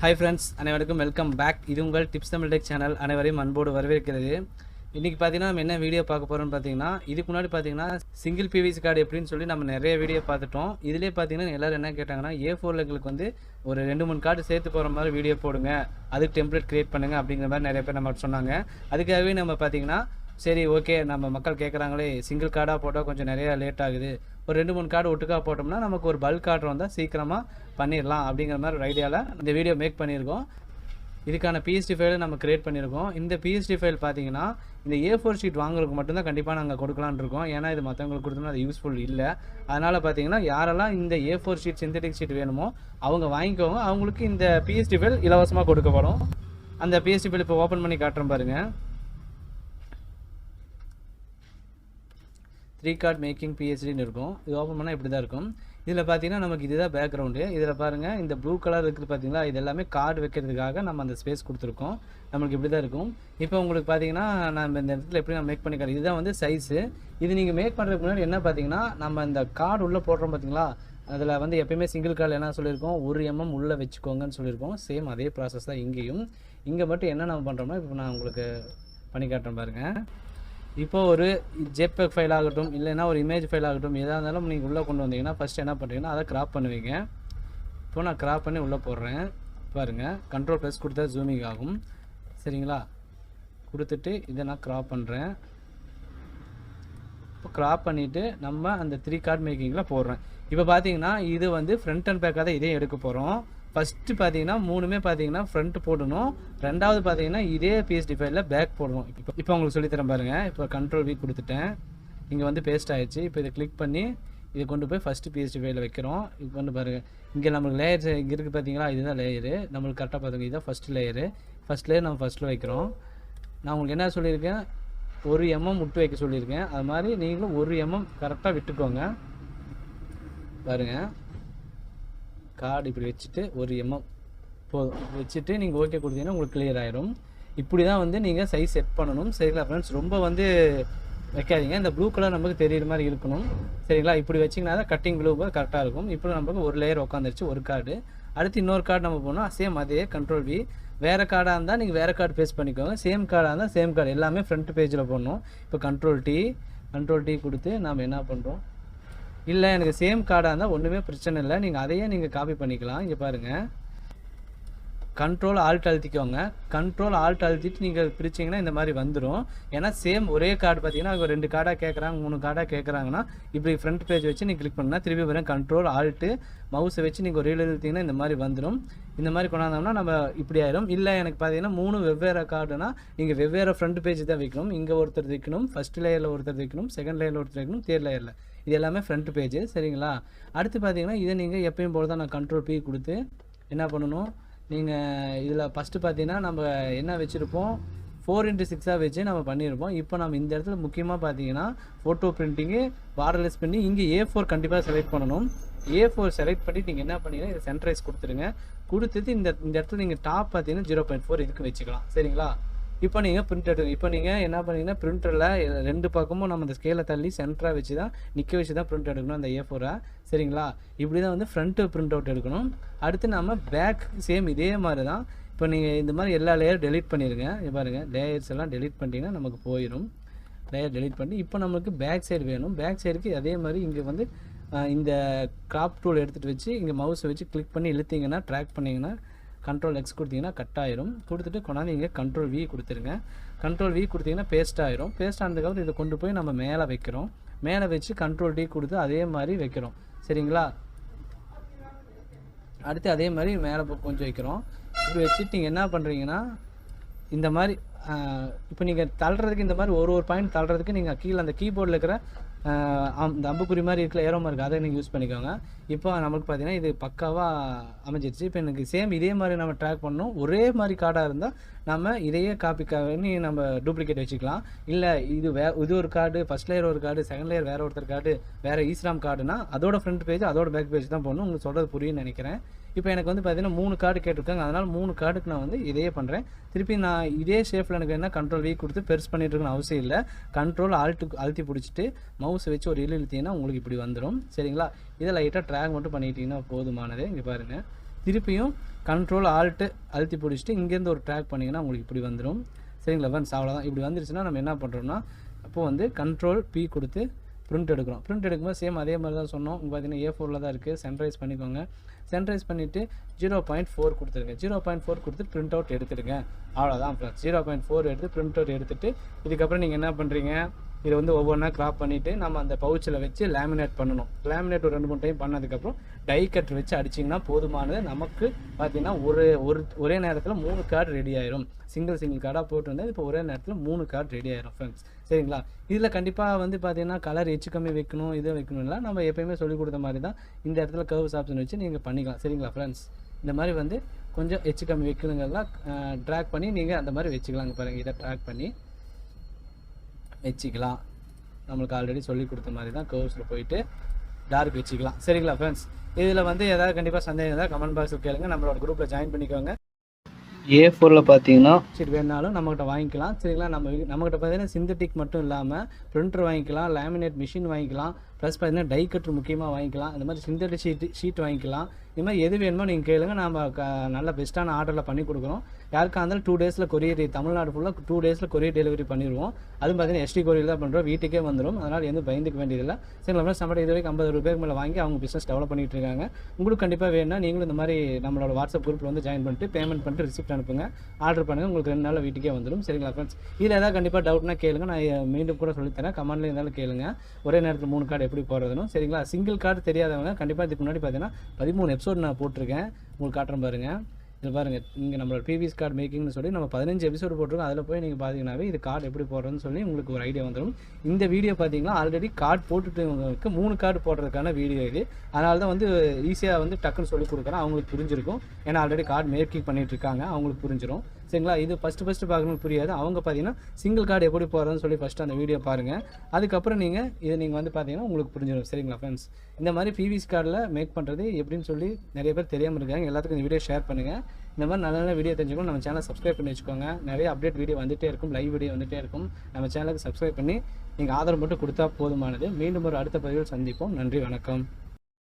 Hi friends, அனைவருக்கும் welcome back. இது உங்கள் டிப்ஸ் தமிழ் டெக் சேனல். அனைவரையும் அன்போடு வரவேற்கிறது. இன்றைக்கி பார்த்தீங்கன்னா நம்ம என்ன வீடியோ பார்க்க போகிறோம்னு பார்த்தீங்கன்னா, இதுக்கு முன்னாடி பார்த்தீங்கன்னா சிங்கிள் PVC கார்டு எப்படின்னு சொல்லி நம்ம நிறைய வீடியோ பார்த்துட்டோம். இதிலே பார்த்தீங்கன்னா எல்லோரும் என்ன கேட்டாங்கன்னா, A4 எங்களுக்கு வந்து ஒரு 2-3 கார்டு சேர்த்து போகிற மாதிரி வீடியோ போடுங்க, அதுக்கு டெம்ப்ளேட் க்ரியேட் பண்ணுங்கள் அப்படிங்கிற மாதிரி நிறைய பேர் நம்ம சொன்னாங்க. அதுக்காகவே நம்ம பார்த்தீங்கன்னா சரி ஓகே, நம்ம மக்கள் கேட்குறாங்களே சிங்கிள் கார்டாக போட்டால் கொஞ்சம் நிறையா லேட் ஆகுது, ஒரு 2-3 கார்டு ஒட்டுக்கா போட்டோம்னா நமக்கு ஒரு பல்க் ஆர்டர் வந்தால் சீக்கிரமாக பண்ணிடலாம் அப்படிங்கிற மாதிரி ஒரு ஐடியாவில் இந்த வீடியோ மேக் பண்ணியிருக்கோம். இதுக்கான PSD ஃபைலை நம்ம க்ரியேட் பண்ணியிருக்கோம். இந்த PSD ஃபைல் பார்த்தீங்கன்னா இந்த A4 ஷீட் வாங்குறதுக்கு மட்டும்தான் கண்டிப்பாக நாங்கள் கொடுக்கலான்னு இருக்கோம். ஏன்னா இது மற்றவங்களுக்கு கொடுத்தோம்னா அது யூஸ்ஃபுல் இல்லை. அதனால் பார்த்தீங்கன்னா யாரெல்லாம் இந்த A4 ஷீட் சிந்தட்டிக் ஷீட் வேணுமோ அவங்க வாங்கிக்கோங்க. அவங்களுக்கு இந்த PSD ஃபைல் இலவசமாக கொடுக்கப்படும். அந்த PSD ஃபைல் இப்போ ஓப்பன் பண்ணி காட்டுறேன் பாருங்கள். 3 கார்டு மேக்கிங் PhDன்னு இருக்கும். இது ஓப்பன் பண்ணால் இப்படி தான் இருக்கும். இதில் பார்த்தீங்கன்னா நமக்கு இதுதான் பேக்ரவுண்டு. இதில் பாருங்கள், இந்த ப்ளூ கலர் இருக்குது பார்த்தீங்களா, இது எல்லாமே கார்டு வைக்கிறதுக்காக நம்ம அந்த ஸ்பேஸ் கொடுத்துருக்கோம். நம்மளுக்கு இப்படி தான் இருக்கும். இப்போ உங்களுக்கு பார்த்தீங்கன்னா நம்ம இந்த இடத்துல எப்படி நான் மேக் பண்ணிக்கிறேன், இதுதான் வந்து சைஸு. இது நீங்கள் மேக் பண்ணுறதுக்கு முன்னாடி என்ன பார்த்தீங்கன்னா, நம்ம இந்த கார்டு உள்ளே போடுறோம் பார்த்தீங்களா, அதில் வந்து எப்பயுமே சிங்கிள் கார்டில் என்ன சொல்லியிருக்கோம், 1 mm உள்ளே வச்சுக்கோங்கன்னு சொல்லியிருக்கோம். சேம் அதே ப்ராசஸ் தான் இங்கேயும். இங்கே மட்டும் என்ன நம்ம பண்ணுறோம்னா, இப்போ நான் உங்களுக்கு பண்ணி காட்டுறேன் பாருங்கள். இப்போ ஒரு JPEG ஃபைல் ஆகட்டும், இல்லைன்னா ஒரு இமேஜ் ஃபைல் ஆகட்டும், எதாக இருந்தாலும் நீங்கள் உள்ளே கொண்டு வந்தீங்கன்னா ஃபஸ்ட்டு என்ன பண்ணுறீங்கன்னா அதை க்ராப் பண்ணுவீங்க. இப்போ நான் க்ராப் பண்ணி உள்ளே போடுறேன் பாருங்கள். Ctrl+ கொடுத்தா ஜூமிங் ஆகும். சரிங்களா, கொடுத்துட்டு இதை நான் க்ராப் பண்ணுறேன். இப்போ க்ராப் பண்ணிவிட்டு நம்ம அந்த 3 கார்டு மேக்கிங்கில் போடுறேன். இப்போ பார்த்தீங்கன்னா இது வந்து ஃப்ரண்ட் அண்ட் பேக்காக தான் இதே எடுக்க போகிறோம். ஃபஸ்ட்டு பார்த்தீங்கன்னா 3மே பார்த்தீங்கன்னா ஃப்ரண்ட் போடணும். ரெண்டாவது பார்த்தீங்கன்னா இதே PSD ஃபைலில் பேக் போடணும். இப்போ உங்களுக்கு சொல்லித்தரேன் பாருங்கள். இப்போ Ctrl+V கொடுத்துட்டேன். இங்கே வந்து பேஸ்ட் ஆகிடுச்சு. இப்போ இதை கிளிக் பண்ணி இதை கொண்டு போய் ஃபஸ்ட்டு PSD ஃபைலில் வைக்கிறோம். இப்போ வந்து பாருங்கள், இங்கே நம்மளுக்கு லேயர்ஸ் இங்கே இருக்குது பார்த்தீங்களா, இதுதான் லேயரு. நம்மளுக்கு கரெக்டாக பார்த்துங்க, இதுதான் ஃபஸ்ட்டு லேயரு. ஃபஸ்ட் லேயர் நம்ம ஃபஸ்ட்டில் வைக்கிறோம். நான் உங்களுக்கு என்ன சொல்லியிருக்கேன், 1 mm விட்டு வைக்க சொல்லியிருக்கேன். அது மாதிரி நீங்களும் 1 mm கரெக்டாக விட்டுக்கோங்க. பாருங்கள், கார்டு இப்படி வச்சுட்டு 1 mm போதும் வச்சுட்டு நீங்கள் ஓகே கொடுத்தீங்கன்னா உங்களுக்கு கிளியர் ஆகிடும். இப்படி தான் வந்து நீங்கள் சைஸ் செட் பண்ணணும். சரிங்களா ஃப்ரெண்ட்ஸ், ரொம்ப வந்து வைக்காதீங்க. இந்த ப்ளூ கலர் நமக்கு தெரியுற மாதிரி இருக்கணும். சரிங்களா, இப்படி வச்சிங்கன்னா தான் கட்டிங் ப்ளூ கரெக்டாக இருக்கும். இப்போ நமக்கு ஒரு லேயர் உட்காந்துருச்சு, ஒரு கார்டு. அடுத்து இன்னொரு கார்டு நம்ம போனோம். சேம் அதே Ctrl+V. வேறு கார்டாக இருந்தால் நீங்கள் வேறு கார்டு பேஸ்ட் பண்ணிக்கோங்க. சேம் கார்டாக இருந்தால் சேம் கார்டு எல்லாமே ஃப்ரண்ட் பேஜில் போடணும். இப்போ Ctrl+T கொடுத்து நாம் என்ன பண்ணுறோம், இல்லை எனக்கு சேம் கார்டாக இருந்தால் ஒன்றுமே பிரச்சனை இல்லை, நீங்கள் அதையே நீங்கள் காப்பி பண்ணிக்கலாம். இங்கே பாருங்கள், Ctrl+Alt அழுத்திக்கோங்க. Ctrl+Alt அழுத்திட்டு நீங்கள் பிரிச்சிங்கன்னா இந்த மாதிரி வந்துடும். ஏன்னா சேம் ஒரே கார்டு பார்த்தீங்கன்னா அவங்க 2 கார்டாக கேட்குறாங்க, 3 கார்டாக கேட்குறாங்கன்னா இப்படி ஃப்ரண்ட் பேஜ் வச்சு நீங்கள் கிளிக் பண்ணால் திருப்பி வரும். Ctrl+Alt மவுஸை வச்சு நீங்கள் ஒரு எழுதிங்கன்னா இந்த மாதிரி வந்துடும். இந்த மாதிரி கொண்டாந்தோம்னா நம்ம இப்படி ஆயிடும். இல்லை எனக்கு பார்த்தீங்கன்னா 3 வெவ்வேறு கார்டுனா நீங்கள் வெவ்வேறு ஃப்ரண்ட் பேஜ் தான் வைக்கணும். இங்கே ஒருத்தர் வைக்கணும், ஃபஸ்ட் லேயரில் ஒருத்தர் வைக்கணும், செகண்ட் லேயரில் ஒருத்தர் வைக்கணும், தேர்ட் லேயரில். இது எல்லாமே ஃப்ரண்ட் பேஜ். சரிங்களா, அடுத்து பார்த்தீங்கன்னா இதை நீங்கள் எப்பயும் போல் தான் நான் Ctrl+P கொடுத்து என்ன பண்ணணும், நீங்கள் இதில் ஃபஸ்ட்டு பார்த்தீங்கன்னா நம்ம என்ன வச்சுருப்போம், 4x6 வச்சு நம்ம பண்ணியிருப்போம். இப்போ நம்ம இந்த இடத்துல முக்கியமாக பார்த்தீங்கன்னா ஃபோட்டோ பிரிண்டிங்கு, பார்டர்லெஸ் பண்ணி இங்கே A4 கண்டிப்பாக செலக்ட் பண்ணணும். A4 செலக்ட் பண்ணி நீங்கள் என்ன பண்ணீங்கன்னா இதை சென்ட்ரைஸ் கொடுத்துருங்க. கொடுத்துட்டு இந்த இடத்துல நீங்கள் டாப் பார்த்தீங்கன்னா 0.4 இதுக்கு வச்சுக்கலாம். சரிங்களா, இப்போ நீங்கள் பிரிண்ட் எடுக்கணும். இப்போ நீங்கள் என்ன பண்ணீங்கன்னா பிரிண்டரில் 2 பக்கமும் நம்ம அந்த ஸ்கேலை தள்ளி சென்டராக வச்சு தான் நிற்க வச்சு தான் பிரிண்ட் எடுக்கணும் அந்த A4. சரிங்களா, இப்படி தான் வந்து ஃப்ரண்ட்டு பிரிண்ட் அவுட் எடுக்கணும். அடுத்து நம்ம பேக் சேம் இதே மாதிரி தான். இப்போ நீங்கள் இந்த மாதிரி எல்லா லேயரும் டெலீட் பண்ணிடுங்க. இது பாருங்கள், லேயர்ஸ் எல்லாம் டெலீட் பண்ணிட்டீங்கன்னா நமக்கு போயிடும். லேயர் டெலீட் பண்ணி இப்போ நமக்கு பேக் சைடு வேணும். பேக் சைடுக்கு அதே மாதிரி இங்கே வந்து இந்த கிராப் டூல் எடுத்துகிட்டு வச்சு இங்கே மவுஸை வச்சு கிளிக் பண்ணி இழுத்திங்கன்னா ட்ராக் பண்ணிங்கன்னா Ctrl+X கொடுத்தீங்கன்னா கட் ஆயிரும். கொடுத்துட்டு கொண்டாந்து இங்கே Ctrl+V கொடுத்துருங்க. Ctrl+V கொடுத்தீங்கன்னா பேஸ்ட் ஆயிரும். பேஸ்ட் ஆனதுக்கப்புறம் இதை கொண்டு போய் நம்ம மேலே வைக்கிறோம். மேலே வச்சு Ctrl+D கொடுத்து அதே மாதிரி வைக்கிறோம். சரிங்களா, அடுத்து அதே மாதிரி மேலே கொஞ்சம் வைக்கிறோம். இப்படி வச்சுட்டு நீங்கள் என்ன பண்ணுறீங்கன்னா இந்த மாதிரி இப்போ நீங்கள் தள்ளுறதுக்கு இந்த மாதிரி ஒரு பாயிண்ட் தள்ளுறதுக்கு நீங்கள் கீழே அந்த கீபோர்டில் இருக்கிற இந்த அம்புக்குறி மாதிரி இருக்கிற ஏரோ மார்க் அதை நீங்கள் யூஸ் பண்ணிக்கோங்க. இப்போ நமக்கு பார்த்தீங்கன்னா இது பக்காவாக அமைஞ்சிருச்சு. இப்போ எனக்கு சேம் இதே மாதிரி நம்ம ட்ராக் பண்ணணும். ஒரே மாதிரி கார்டாக இருந்தால் நம்ம இதையே காப்பி பண்ணி நம்ம டூப்ளிகேட் வச்சுக்கலாம். இல்லை இது ஒரு கார்டு, ஃபஸ்ட் லேயர் ஒரு கார்டு, செகண்ட் லேயர் வேறு ஒருத்தர் கார்டு, வேறு ஈஸ்ராம் கார்டுனா அதோட ஃப்ரண்ட் பேஜ் அதோட பேக் பேஜ் தான் போடணும். உங்களுக்கு சொல்கிறது புரியுன்னு நினைக்கிறேன். இப்போ எனக்கு வந்து பார்த்தீங்கன்னா 3 கார்டு கேட்டிருக்காங்க. அதனால் 3 கார்டுக்கு நான் வந்து இதையே பண்ணுறேன். திருப்பி நான் இதே ஷேப்பில் எனக்கு என்ன Ctrl+V கொடுத்து பெருசு பண்ணிட்டு இருக்கணும் அவசியம் இல்லை. Ctrl+Alt அழுத்தி பிடிச்சிட்டு மவுஸை வச்சு ஒரு இழுத்தீங்கன்னா உங்களுக்கு இப்படி வந்துடும். சரிங்களா, இதை லைட்டாக ட்ராக் மட்டும் பண்ணிட்டீங்கன்னா போதுமானது. இங்கே பாருங்கள், திருப்பியும் கண்ட்ரோல் ஆல்ட்டு அழுத்தி பிடிச்சிட்டு இங்கேருந்து ஒரு ட்ராக் பண்ணிங்கன்னா உங்களுக்கு இப்படி வந்துடும். சரிங்களா ஃப்ரெண்ட்ஸ், அவ்வளோதான். இப்படி வந்துருச்சுன்னா நம்ம என்ன பண்ணுறோம்னா அப்போது வந்து கண்ட்ரோல் P கொடுத்து பிரிண்ட் எடுக்கிறோம். பிரிண்ட் எடுக்கும்போது சேம் அதே மாதிரி தான் சொன்னோம். இங்கே பார்த்தீங்கன்னா A4 தான் இருக்குது. சென்ட்ரைஸ் பண்ணிக்கோங்க. சென்ட்ரைஸ் பண்ணிவிட்டு 0.4 கொடுத்துருங்க. 0.4 கொடுத்துட்டு பிரிண்ட் அவுட் எடுத்துடுங்க. அவ்வளோதான் ஃப்ரெண்ட்ஸ். 0.4 எடுத்து பிரிண்ட் அவுட் எடுத்துகிட்டு இதுக்கப்புறம் நீங்கள் என்ன பண்ணுறீங்க, இதை வந்து ஒவ்வொன்றா கிராப் பண்ணிவிட்டு நம்ம அந்த பவுச்சில் வச்சு லேமினேட் பண்ணணும். லேமினேட் ஒரு 2-3 டைம் பண்ணதுக்கப்புறம் டை கட் வச்சு அடிச்சிங்கன்னா போதுமானது. நமக்கு பார்த்தீங்கன்னா ஒரே நேரத்தில் 3 கார்டு ரெடி ஆயிரும். சிங்கிள் கார்டாக போட்டுருந்தேன். இப்போ ஒரே நேரத்தில் 3 கார்டு ரெடி ஆயிரும் ஃப்ரெண்ட்ஸ். சரிங்களா, இதில் கண்டிப்பாக வந்து பார்த்தீங்கன்னா கலர் எச்சு கம்மி வைக்கணும், இதை வைக்கணும் இல்லை, நம்ம எப்போயுமே சொல்லிக் கொடுத்த மாதிரி தான் இந்த இடத்துல கர்வ்ஸ் ஆப்ஷன் வச்சு நீங்கள் பண்ணிக்கலாம். சரிங்களா ஃப்ரெண்ட்ஸ், இந்த மாதிரி வந்து கொஞ்சம் எச்சு கம்மி வைக்கணுங்கிறதெல்லாம் ட்ராக் பண்ணி நீங்கள் அந்த மாதிரி வச்சுக்கலாங்க. பாருங்கள், இதை ட்ராக் பண்ணி வச்சுக்கலாம். நம்மளுக்கு ஆல்ரெடி சொல்லி கொடுத்த மாதிரி தான் கர்வ்ஸில் போயிட்டு டார்க் வச்சுக்கலாம். சரிங்களா ஃப்ரெண்ட்ஸ், இதில் வந்து ஏதாவது கண்டிப்பாக சந்தேகம் இருந்தால் கமெண்ட் பாக்ஸில் கேளுங்க. நம்மளோட குரூப்பில் ஜாயின் பண்ணிக்கோங்க. A4 பார்த்தீங்கன்னா சரி வேணாலும் நம்மகிட்ட வாங்கிக்கலாம். சரிங்களா, நம்மகிட்ட பார்த்தீங்கன்னா சிந்தட்டிக் மட்டும் இல்லாமல் பிரிண்டர் வாங்கிக்கலாம், லேமினேட் மிஷின் வாங்கிக்கலாம், ப்ளஸ் பார்த்தீங்கன்னா டை கட்ரு முக்கியமாக வாங்கிக்கலாம். இந்த மாதிரி சிந்தட்டிக் ஷீட் வாங்கிக்கலாம். இது மாதிரி எது வேணுமோ நீங்கள் கேளுங்க. நம்ம நல்ல பெஸ்ட்டான ஆர்டரில் பண்ணி கொடுக்குறோம். யாருக்காக இருந்தாலும் 2 டேஸில் கொரியர், தமிழ்நாடு ஃபுல்லாக 2 டேஸில் கொரியர் டெலிவரி பண்ணிடுவோம். அதுவும் பார்த்தீங்கன்னா SD கொரியர் தான் பண்ணுறோம். வீட்டுக்கே வந்துடும். அதனால் எதுவும் பயந்துக்க வேண்டியதில்லை. சரி, நம்ம நம்மகிட்ட இது வரைக்கும் 50 பேருக்கு மேலே வாங்கி அவங்க பிஸ்னஸ் டெவலப் பண்ணிட்டு இருக்காங்க. உங்களுக்கு கண்டிப்பாக வேணும்னா நீங்களும் இந்த மாதிரி நம்மளோட வாட்ஸ்அப் குரூப்பில் வந்து ஜாயின் பண்ணிட்டு பேமெண்ட் பண்ணிட்டு ரிசிப்ட் அனுப்புங்க. ஆர்டர் பண்ணுங்கள். உங்களுக்கு 2 நாளில் வீட்டுக்கே வந்துடும். சரிங்களா ஃப்ரெண்ட்ஸ், இதில் ஏதாவது கண்டிப்பாக டவுட்னா கேளுங்க. நான் மீண்டும் கூட சொல்லித்தரேன். கமெண்ட்ல இருந்தாலும் கேளுங்க. ஒரே நேரத்தில் 3 கார்டு எப்படி போடுறதுன்னு. சரிங்களா, சிங்கிள் கார்டு தெரியாதவங்க கண்டிப்பாக இதுக்கு முன்னாடி பார்த்தீங்கன்னா 13 எபிசோடு நான் போட்டிருக்கேன். உங்களுக்கு காட்டுறேன் பாருங்கள். இதில் பாருங்கள், இங்கே நம்மளோட PVC கார்டு மேக்கிங்னு சொல்லி நம்ம 15 எபிசோடு போட்டிருக்கோம். அதில் போய் நீங்கள் பார்த்தீங்கன்னாவே இது கார்டு எப்படி போடுறதுன்னு சொல்லி உங்களுக்கு ஒரு ஐடியா வந்துடும். இந்த வீடியோ பார்த்தீங்கன்னா ஆல்ரெடி கார்டு போட்டுட்டு 3 கார்டு போடுறதுக்கான வீடியோ இது. அதனால தான் வந்து ஈஸியாக வந்து டக்குன்னு சொல்லி கொடுக்குறேன். அவங்களுக்கு புரிஞ்சிருக்கும். ஏன்னா ஆல்ரெடி கார்டு மேக்கிங் பண்ணிட்டு இருக்காங்க, அவங்களுக்கு புரிஞ்சிடும். சரிங்களா, இது ஃபஸ்ட்டு பார்க்கணும்னு புரியாது. அவங்க பார்த்தீங்கன்னா சிங்கிள் கார்டு எப்படி போடுறதுன்னு சொல்லி ஃபஸ்ட்டு அந்த வீடியோ பாருங்கள். அதுக்கப்புறம் நீங்கள் வந்து பார்த்தீங்கன்னா உங்களுக்கு புரிஞ்சிடும். சரிங்களா ஃப்ரெண்ட்ஸ், இந்த மாதிரி PVC கார்டில் மேக் பண்ணுறது எப்படின்னு சொல்லி நிறைய பேர் தெரியாமல் இருக்காங்க. எல்லாத்துக்கும் இந்த வீடியோ ஷேர் பண்ணுங்கள். இந்த மாதிரி நல்ல நல்ல வீடியோ தெரிஞ்சுக்கணும். நம்ம சேனலை சப்ஸ்கிரைப் பண்ணி வச்சுக்கோங்க. நிறைய அப்டேட் வீடியோ வந்துகிட்டே இருக்கும், லைவ் வீடியோ வந்துகிட்டே இருக்கும். நம்ம சேனலுக்கு சப்ஸ்கிரைப் பண்ணி நீங்கள் ஆதரவு மட்டும் கொடுத்தா போதுமானது. மீண்டும் ஒரு அடுத்த பதிவில் சந்திப்போம். நன்றி, வணக்கம்.